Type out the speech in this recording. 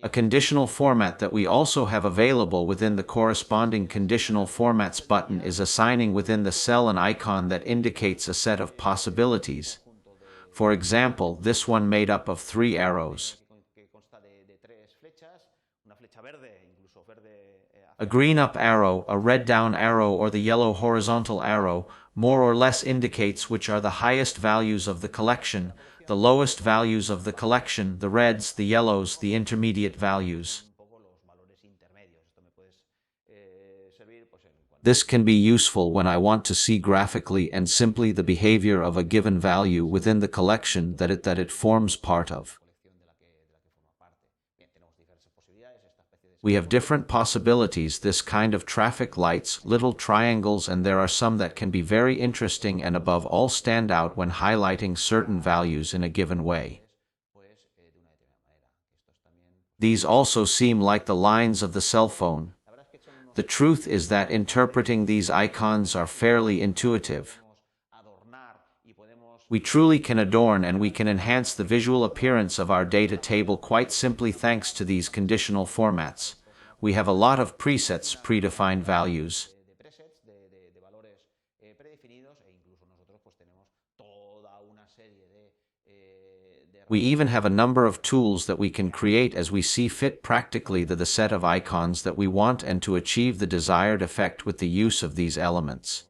A conditional format that we also have available within the corresponding conditional formats button is assigning within the cell an icon that indicates a set of possibilities. For example, this one made up of 3 arrows. A green up arrow, a red down arrow, or the yellow horizontal arrow more or less indicates which are the highest values of the collection, the lowest values of the collection, the reds, the yellows, the intermediate values. This can be useful when I want to see graphically and simply the behavior of a given value within the collection that it forms part of. We have different possibilities, this kind of traffic lights, little triangles, and there are some that can be very interesting and above all stand out when highlighting certain values in a given way. These also seem like the lines of the cell phone. The truth is that interpreting these icons are fairly intuitive. We truly can adorn and we can enhance the visual appearance of our data table quite simply thanks to these conditional formats. We have a lot of presets, predefined values. We even have a number of tools that we can create as we see fit practically the set of icons that we want and to achieve the desired effect with the use of these elements.